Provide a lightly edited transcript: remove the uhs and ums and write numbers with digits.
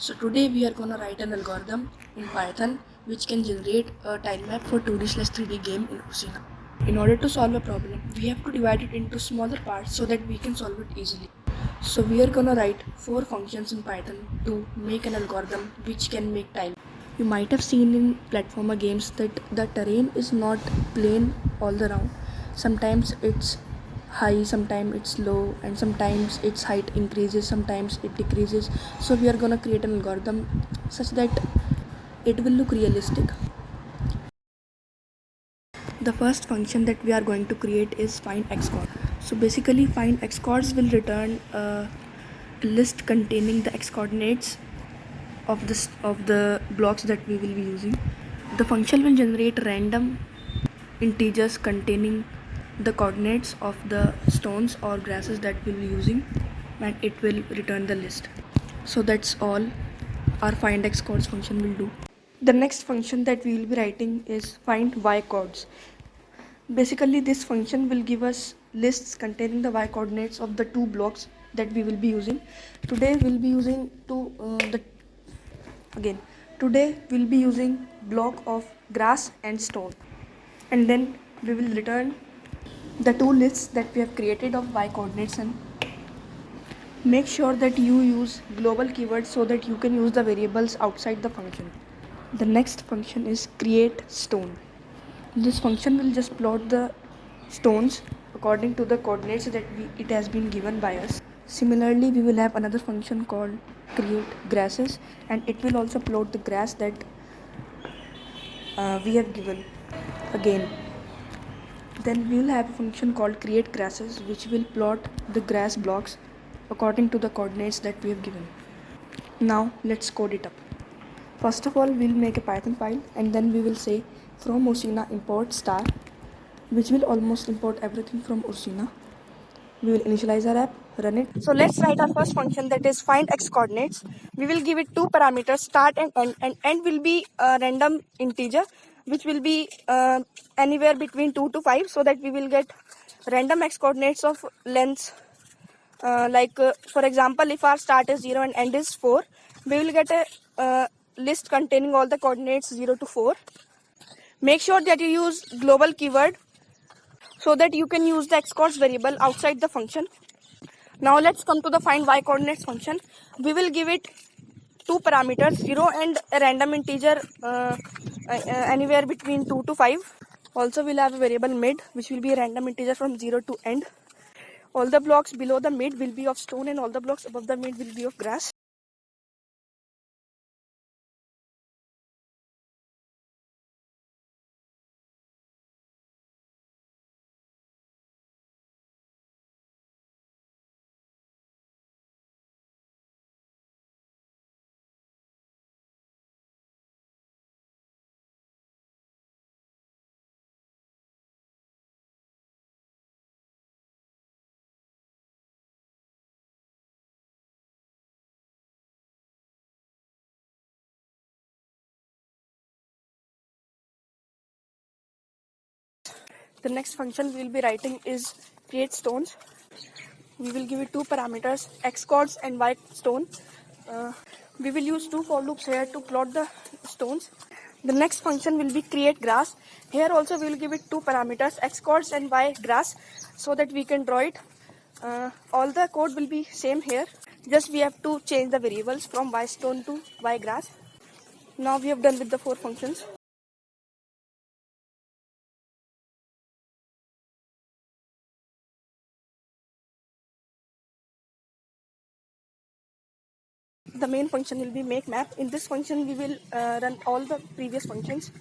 So today we are gonna write an algorithm in Python which can generate a tilemap for 2D/3D game in Ursina. In order to solve a problem, we have to divide it into smaller parts so that we can solve it easily. So we are gonna write 4 functions in Python to make an algorithm which can make time. You might have seen in platformer games that the terrain is not plain all around. Sometimes it's high, sometimes it's low, and sometimes its height increases, sometimes it decreases. So we are gonna create an algorithm such that it will look realistic. The first function that we are going to create is find xcord. So basically find xcords will return a list containing the x coordinates of the blocks that we will be using. The function will generate random integers containing the coordinates of the stones or grasses that we'll be using, and it will return the list. So that's all our find xcords function will do. The next function that we will be writing is find y chords. Basically this function will give us lists containing the y coordinates of the two blocks that we will be using. Today we'll be using today we'll be using block of grass and stone, and then we will return the two lists that we have created of y coordinates, and make sure that you use global keywords so that you can use the variables outside the function. The next function is create stone. This function will just plot the stones according to the coordinates that it has been given by us. Similarly, we will have another function called create grasses, and it will also plot the grass that we have given again. Then we will have a function called create grasses which will plot the grass blocks according to the coordinates that we have given. Now let's code it up. First of all, we'll make a Python file, and then we will say from Ursina import star, which will almost import everything from Ursina. We will initialize our app, run it. So let's write our first function, that is find x coordinates. We will give it two parameters, start and end will be a random integer which will be anywhere between 2 to 5, so that we will get random x coordinates of lengths. For example, if our start is 0 and end is 4, we will get a list containing all the coordinates 0 to 4. Make sure that you use global keyword so that you can use the xcoords variable outside the function. Now let's come to the find y coordinates function. We will give it two parameters, 0 and a random integer anywhere between 2 to 5. Also we'll have a variable mid which will be a random integer from 0 to end. All the blocks below the mid will be of stone, and all the blocks above the mid will be of grass. The next function we will be writing is create stones. We will give it two parameters, x chords and y stone. We will use two for loops here to plot the stones. The next function will be create grass. Here also we will give it two parameters, x chords and y grass, so that we can draw it. All the code will be same here, just we have to change the variables from y stone to y grass. Now we have done with the four functions. The main function will be make map. In this function we will run all the previous functions.